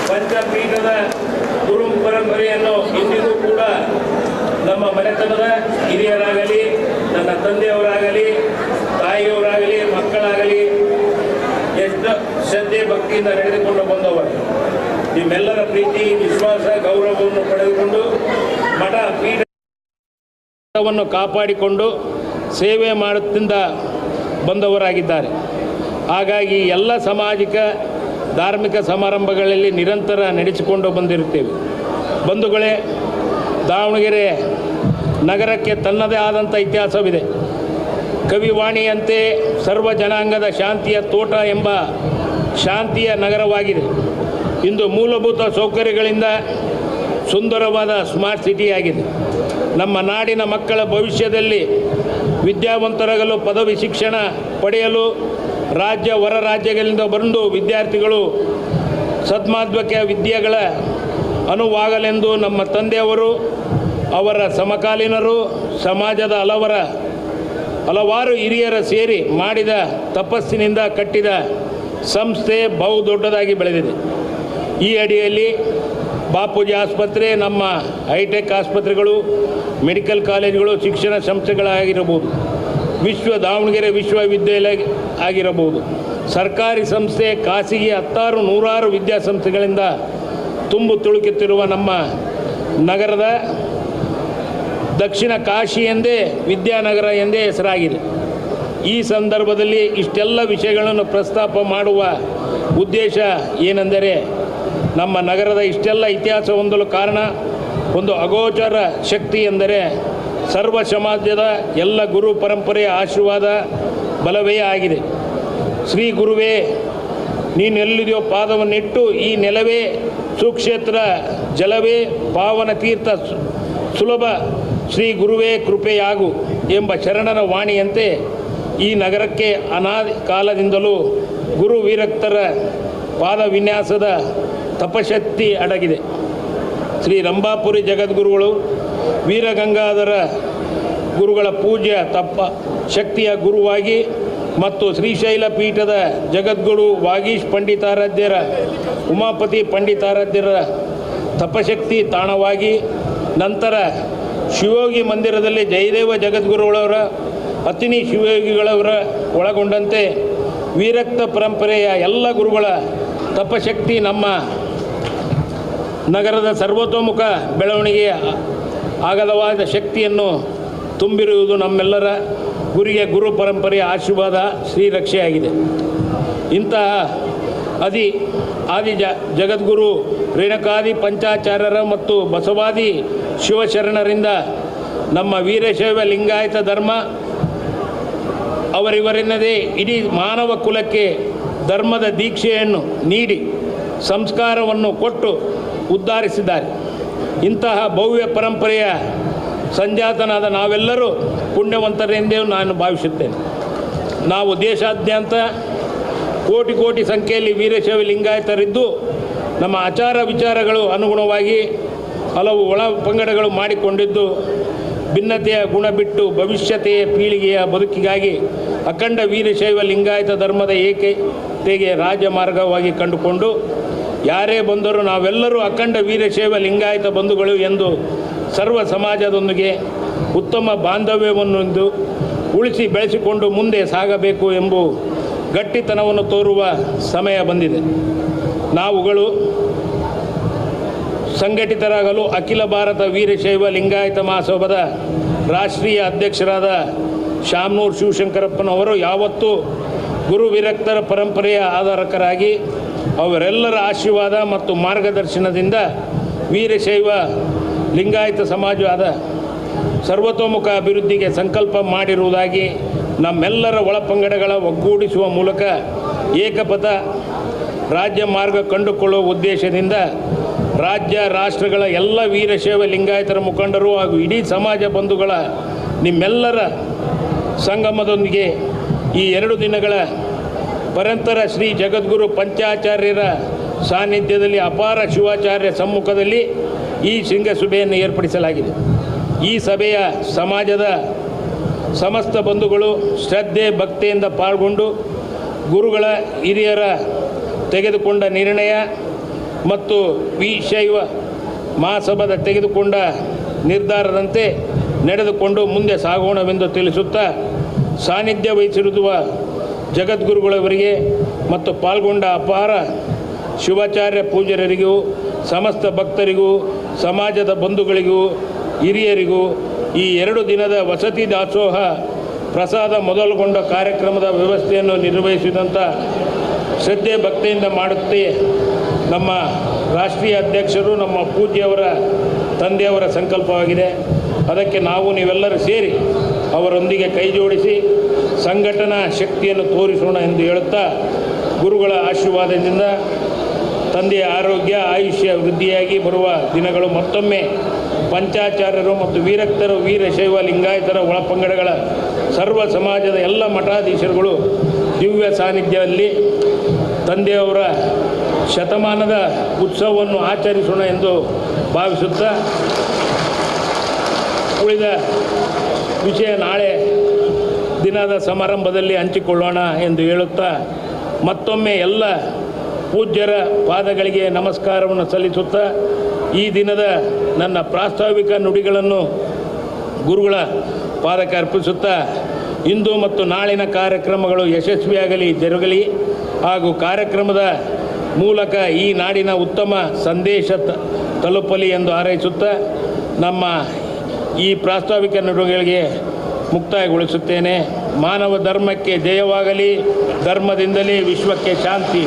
ಪಂಚಪೀಠದ ಗುರು ಪರಂಪರೆಯನ್ನು ಇಂದಿಗೂ ಕೂಡ ನಮ್ಮ ಮನೆತನದ ಹಿರಿಯರಾಗಲಿ, ನನ್ನ ತಂದೆಯವರಾಗಲಿ, ತಾಯಿಯವರಾಗಲಿ, ಮಕ್ಕಳಾಗಲಿ ಎಷ್ಟು ಶ್ರದ್ಧೆ ಭಕ್ತಿಯಿಂದ ನಡೆದುಕೊಂಡು ಬಂದವರು. ನಿಮ್ಮೆಲ್ಲರ ಪ್ರೀತಿ, ವಿಶ್ವಾಸ, ಗೌರವವನ್ನು ಪಡೆದುಕೊಂಡು ಮಠ ಪೀಠವನ್ನು ಕಾಪಾಡಿಕೊಂಡು ಸೇವೆ ಮಾಡುತ್ತಿಂದ ಬಂದವರಾಗಿದ್ದಾರೆ. ಹಾಗಾಗಿ ಎಲ್ಲ ಸಾಮಾಜಿಕ ಧಾರ್ಮಿಕ ಸಮಾರಂಭಗಳಲ್ಲಿ ನಿರಂತರ ನಡೆಸಿಕೊಂಡು ಬಂದಿರುತ್ತೇವೆ. ಬಂಧುಗಳೇ, ದಾವಣಗೆರೆ ನಗರಕ್ಕೆ ತನ್ನದೇ ಆದಂಥ ಇತಿಹಾಸವಿದೆ. ಕವಿವಾಣಿಯಂತೆ ಸರ್ವ ಜನಾಂಗದ ಶಾಂತಿಯ ತೋಟ ಎಂಬ ಶಾಂತಿಯ ನಗರವಾಗಿದೆ. ಇಂದು ಮೂಲಭೂತ ಸೌಕರ್ಯಗಳಿಂದ ಸುಂದರವಾದ ಸ್ಮಾರ್ಟ್ ಸಿಟಿಯಾಗಿದೆ. ನಮ್ಮ ನಾಡಿನ ಮಕ್ಕಳ ಭವಿಷ್ಯದಲ್ಲಿ ವಿದ್ಯಾವಂತರಾಗಲು, ಪದವಿ ಶಿಕ್ಷಣ ಪಡೆಯಲು ರಾಜ್ಯ ಹೊರ ರಾಜ್ಯಗಳಿಂದ ಬಂದು ವಿದ್ಯಾರ್ಥಿಗಳು ಸದ್ಮಾಧ್ವಕ ವಿದ್ಯೆಗಳ ಅನುವಾಗಲೆಂದು ನಮ್ಮ ತಂದೆಯವರು, ಅವರ ಸಮಕಾಲೀನರು, ಸಮಾಜದ ಹಲವಾರು ಹಿರಿಯರ ಸೇರಿ ಮಾಡಿದ ತಪಸ್ಸಿನಿಂದ ಕಟ್ಟಿದ ಸಂಸ್ಥೆ ಬಹು ದೊಡ್ಡದಾಗಿ ಬೆಳೆದಿದೆ. ಈ ಅಡಿಯಲ್ಲಿ ಬಾಪೂಜಿ ಆಸ್ಪತ್ರೆ, ನಮ್ಮ ಹೈಟೆಕ್ ಆಸ್ಪತ್ರೆಗಳು, ಮೆಡಿಕಲ್ ಕಾಲೇಜುಗಳು, ಶಿಕ್ಷಣ ಸಂಸ್ಥೆಗಳಾಗಿರಬಹುದು, ದಾವಣಗೆರೆ ವಿಶ್ವವಿದ್ಯಾಲಯ ಆಗಿರಬಹುದು, ಸರ್ಕಾರಿ ಸಂಸ್ಥೆ, ಖಾಸಗಿ ಹತ್ತಾರು ನೂರಾರು ವಿದ್ಯಾಸಂಸ್ಥೆಗಳಿಂದ ತುಂಬು ತುಳುಕುತ್ತಿರುವ ನಮ್ಮ ನಗರದ ದಕ್ಷಿಣ ಕಾಶಿ ಎಂದೇ ವಿದ್ಯಾನಗರ ಎಂದೇ ಹೆಸರಾಗಿದೆ. ಈ ಸಂದರ್ಭದಲ್ಲಿ ಇಷ್ಟೆಲ್ಲ ವಿಷಯಗಳನ್ನು ಪ್ರಸ್ತಾಪ ಮಾಡುವ ಉದ್ದೇಶ ಏನೆಂದರೆ, ನಮ್ಮ ನಗರದ ಇಷ್ಟೆಲ್ಲ ಇತಿಹಾಸ ಹೊಂದಲು ಕಾರಣ ಒಂದು ಅಗೋಚರ ಶಕ್ತಿ ಎಂದರೆ ಸರ್ವ ಸಮಾಜದ ಎಲ್ಲ ಗುರು ಪರಂಪರೆಯ ಆಶೀರ್ವಾದ ಬಲವೇ ಆಗಿದೆ. ಶ್ರೀ ಗುರುವೇ, ನೀನೆಲ್ಲಿದೆಯೋ ಪಾದವನ್ನಿಟ್ಟು ಈ ನೆಲವೇ ಸುಕ್ಷೇತ್ರ, ಜಲವೇ ಪಾವನ ತೀರ್ಥ, ಸುಲಭ ಶ್ರೀ ಗುರುವೇ ಕೃಪೆಯಾಗು ಎಂಬ ಶರಣರ ವಾಣಿಯಂತೆ ಈ ನಗರಕ್ಕೆ ಅನಾದಿ ಕಾಲದಿಂದಲೂ ಗುರು ವಿರಕ್ತರ ಪಾದ ವಿನ್ಯಾಸದ ತಪಶಕ್ತಿ ಅಡಗಿದೆ. ಶ್ರೀ ರಂಭಾಪುರಿ ಜಗದ್ಗುರುಗಳು, ವೀರಗಂಗಾಧರ ಗುರುಗಳ ಪೂಜ್ಯ ಶಕ್ತಿಯ ಗುರುವಾಗಿ ಮತ್ತು ಶ್ರೀಶೈಲ ಪೀಠದ ಜಗದ್ಗುರು ವಾಗೀಶ್ ಪಂಡಿತಾರಾಧ್ಯರ, ಉಮಾಪತಿ ಪಂಡಿತಾರಾಧ್ಯರ ತಪಶಕ್ತಿ ತಾಣವಾಗಿ, ನಂತರ ಶಿವಯೋಗಿ ಮಂದಿರದಲ್ಲಿ ಜಯದೇವ ಜಗದ್ಗುರುಗಳವರ, ಅತಿನಿ ಶಿವಯೋಗಿಗಳವರ ಒಳಗೊಂಡಂತೆ ವೀರಕ್ತ ಪರಂಪರೆಯ ಎಲ್ಲ ಗುರುಗಳ ತಪಶಕ್ತಿ ನಮ್ಮ ನಗರದ ಸರ್ವತೋಮುಖ ಬೆಳವಣಿಗೆಯ ಅಗಾಧವಾದ ಶಕ್ತಿಯನ್ನು ತುಂಬಿರುವುದು ನಮ್ಮೆಲ್ಲರ ಗುರಿಗೆ ಗುರು ಪರಂಪರೆಯ ಆಶೀರ್ವಾದ ಶ್ರೀರಕ್ಷೆಯಾಗಿದೆ. ಇಂತಹ ಆದಿ ಜಗದ್ಗುರು ರೇಣುಕಾದಿ ಪಂಚಾಚಾರ್ಯರ ಮತ್ತು ಬಸವಾದಿ ಶಿವಶರಣರಿಂದ ನಮ್ಮ ವೀರಶೈವ ಲಿಂಗಾಯತ ಧರ್ಮ ಅವರಿವರೆನ್ನದೇ ಇಡೀ ಮಾನವ ಕುಲಕ್ಕೆ ಧರ್ಮದ ದೀಕ್ಷೆಯನ್ನು ನೀಡಿ ಸಂಸ್ಕಾರವನ್ನು ಕೊಟ್ಟು ಉದ್ಧರಿಸಿದ್ದಾರೆ. ಇಂತಹ ಭವ್ಯ ಪರಂಪರೆಯ ಸಂಜಾತನಾದ ನಾವೆಲ್ಲರೂ ಪುಣ್ಯವಂತರೆಂದೇ ನಾನು ಭಾವಿಸುತ್ತೇನೆ. ನಾವು ದೇಶಾದ್ಯಂತ ಕೋಟಿ ಸಂಖ್ಯೆಯಲ್ಲಿ ವೀರಶೈವ ಲಿಂಗಾಯತರಿದ್ದು ನಮ್ಮ ಆಚಾರ ವಿಚಾರಗಳು ಅನುಗುಣವಾಗಿ ಹಲವು ಒಳ ಪಂಗಡಗಳು ಮಾಡಿಕೊಂಡಿದ್ದು, ಭಿನ್ನತೆಯ ಗುಣ ಬಿಟ್ಟು ಭವಿಷ್ಯತೆಯ ಪೀಳಿಗೆಯ ಬದುಕಿಗಾಗಿ ಅಖಂಡ ವೀರಶೈವ ಲಿಂಗಾಯತ ಧರ್ಮದ ಏಕತೆಗೆ ರಾಜಮಾರ್ಗವಾಗಿ ಕಂಡುಕೊಂಡು ಯಾರೇ ಬಂದರೂ ನಾವೆಲ್ಲರೂ ಅಖಂಡ ವೀರಶೈವ ಲಿಂಗಾಯತ ಬಂಧುಗಳು ಎಂದು ಸರ್ವ ಸಮಾಜದೊಂದಿಗೆ ಉತ್ತಮ ಬಾಂಧವ್ಯವನ್ನು ಉಳಿಸಿ ಬೆಳೆಸಿಕೊಂಡು ಮುಂದೆ ಸಾಗಬೇಕು ಎಂಬ ಗಟ್ಟಿತನವನ್ನು ತೋರುವ ಸಮಯ ಬಂದಿದೆ. ನಾವುಗಳು ಸಂಘಟಿತರಾಗಲು ಅಖಿಲ ಭಾರತ ವೀರಶೈವ ಲಿಂಗಾಯತ ಮಹಾಸಭಾದ ರಾಷ್ಟ್ರೀಯ ಅಧ್ಯಕ್ಷರಾದ ಶಾಮನೂರು ಶಿವಶಂಕರಪ್ಪನವರು ಯಾವತ್ತೂ ಗುರು ವಿರಕ್ತರ ಪರಂಪರೆಯ ಆಧಾರಕರಾಗಿ ಅವರೆಲ್ಲರ ಆಶೀರ್ವಾದ ಮತ್ತು ಮಾರ್ಗದರ್ಶನದಿಂದ ವೀರಶೈವ ಲಿಂಗಾಯತ ಸಮಾಜವಾದ ಸರ್ವತೋಮುಖ ಅಭಿವೃದ್ಧಿಗೆ ಸಂಕಲ್ಪ ಮಾಡಿರುವುದಾಗಿ ನಮ್ಮೆಲ್ಲರ ಒಳಪಂಗಡಗಳ ಒಗ್ಗೂಡಿಸುವ ಮೂಲಕ ಏಕಪಥ ರಾಜ್ಯ ಮಾರ್ಗ ಕಂಡುಕೊಳ್ಳುವ ಉದ್ದೇಶದಿಂದ ರಾಜ್ಯ ರಾಷ್ಟ್ರಗಳ ಎಲ್ಲ ವೀರಶೈವ ಲಿಂಗಾಯತರ ಮುಖಂಡರು ಹಾಗೂ ಇಡೀ ಸಮಾಜ ಬಂಧುಗಳ ನಿಮ್ಮೆಲ್ಲರ ಸಂಗಮದೊಂದಿಗೆ ಈ 2 ದಿನಗಳ ಪರಂತರ ಶ್ರೀ ಜಗದ್ಗುರು ಪಂಚಾಚಾರ್ಯರ ಸಾನ್ನಿಧ್ಯದಲ್ಲಿ ಅಪಾರ ಶಿವಾಚಾರ್ಯ ಸಮ್ಮುಖದಲ್ಲಿ ಈ ಶೃಂಗಸಭೆಯನ್ನು ಏರ್ಪಡಿಸಲಾಗಿದೆ. ಈ ಸಭೆಯ ಸಮಾಜದ ಸಮಸ್ತ ಬಂಧುಗಳು ಶ್ರದ್ಧೆ ಭಕ್ತಿಯಿಂದ ಪಾಲ್ಗೊಂಡು ಗುರುಗಳ ಹಿರಿಯರ ತೆಗೆದುಕೊಂಡ ನಿರ್ಣಯ ಮತ್ತು ವೀರಶೈವ ಮಹಾಸಭಾದ ತೆಗೆದುಕೊಂಡ ನಿರ್ಧಾರದಂತೆ ನಡೆದುಕೊಂಡು ಮುಂದೆ ಸಾಗೋಣವೆಂದು ತಿಳಿಸುತ್ತಾ, ಸಾನ್ನಿಧ್ಯ ವಹಿಸಿರುವ ಜಗದ್ಗುರುಗಳವರಿಗೆ ಮತ್ತು ಪಾಲ್ಗೊಂಡ ಅಪಾರ ಶಿವಾಚಾರ್ಯ ಪೂಜ್ಯರಿಗೂ, ಸಮಸ್ತ ಭಕ್ತರಿಗೂ, ಸಮಾಜದ ಬಂಧುಗಳಿಗೂ, ಹಿರಿಯರಿಗೂ ಈ 2 ದಿನದ ವಸತಿ ದಾಸೋಹ ಪ್ರಸಾದ ಮೊದಲುಗೊಂಡ ಕಾರ್ಯಕ್ರಮದ ವ್ಯವಸ್ಥೆಯನ್ನು ನಿರ್ವಹಿಸಿದಂಥ ಶ್ರದ್ಧೆ ಭಕ್ತಿಯಿಂದ ಮಾಡುತ್ತೆ ನಮ್ಮ ರಾಷ್ಟ್ರೀಯ ಅಧ್ಯಕ್ಷರು, ನಮ್ಮ ಪೂಜ್ಯವರ ತಂದೆಯವರ ಸಂಕಲ್ಪವಾಗಿದೆ. ಅದಕ್ಕೆ ನಾವು ನೀವೆಲ್ಲರೂ ಸೇರಿ ಅವರೊಂದಿಗೆ ಕೈ ಜೋಡಿಸಿ ಸಂಘಟನಾ ಶಕ್ತಿಯನ್ನು ತೋರಿಸೋಣ ಎಂದು ಹೇಳುತ್ತಾ, ಗುರುಗಳ ಆಶೀರ್ವಾದದಿಂದ ತಂದೆಯ ಆರೋಗ್ಯ ಆಯುಷ್ಯ ವೃದ್ಧಿಯಾಗಿ ಬರುವ ದಿನಗಳು ಮತ್ತೊಮ್ಮೆ ಪಂಚಾಚಾರ್ಯರು ಮತ್ತು ವೀರಕ್ತರು, ವೀರಶೈವ ಲಿಂಗಾಯತರ ಒಳಪಂಗಡಗಳ ಸರ್ವ ಸಮಾಜದ ಎಲ್ಲ ಮಠಾಧೀಶರುಗಳು ದಿವ್ಯ ಸಾನ್ನಿಧ್ಯದಲ್ಲಿ ತಂದೆಯವರ ಶತಮಾನದ ಉತ್ಸವವನ್ನು ಆಚರಿಸೋಣ ಎಂದು ಭಾವಿಸುತ್ತಾ, ಉಳಿದ ವಿಷಯ ನಾಳೆ ದಿನದ ಸಮಾರಂಭದಲ್ಲಿ ಹಂಚಿಕೊಳ್ಳೋಣ ಎಂದು ಹೇಳುತ್ತಾ, ಮತ್ತೊಮ್ಮೆ ಎಲ್ಲ ಪೂಜ್ಯರ ಪಾದಗಳಿಗೆ ನಮಸ್ಕಾರವನ್ನು ಸಲ್ಲಿಸುತ್ತಾ, ಈ ದಿನದ ನನ್ನ ಪ್ರಾಸ್ತಾವಿಕ ನುಡಿಗಳನ್ನು ಗುರುಗಳ ಪಾದಕ್ಕೆ ಅರ್ಪಿಸುತ್ತಾ, ಇಂದು ಮತ್ತು ನಾಳಿನ ಕಾರ್ಯಕ್ರಮಗಳು ಯಶಸ್ವಿಯಾಗಲಿ ಜರುಗಲಿ ಹಾಗೂ ಕಾರ್ಯಕ್ರಮದ ಮೂಲಕ ಈ ನಾಡಿನ ಉತ್ತಮ ಸಂದೇಶ ತಲುಪಲಿ ಎಂದು ಹಾರೈಸುತ್ತಾ, ನಮ್ಮ ಈ ಪ್ರಾಸ್ತಾವಿಕ ನುಡಿಗಳಿಗೆ ಮುಕ್ತಾಯಗೊಳಿಸುತ್ತೇನೆ. ಮಾನವ ಧರ್ಮಕ್ಕೆ ಜಯವಾಗಲಿ, ಧರ್ಮದಿಂದಲೇ ವಿಶ್ವಕ್ಕೆ ಶಾಂತಿ.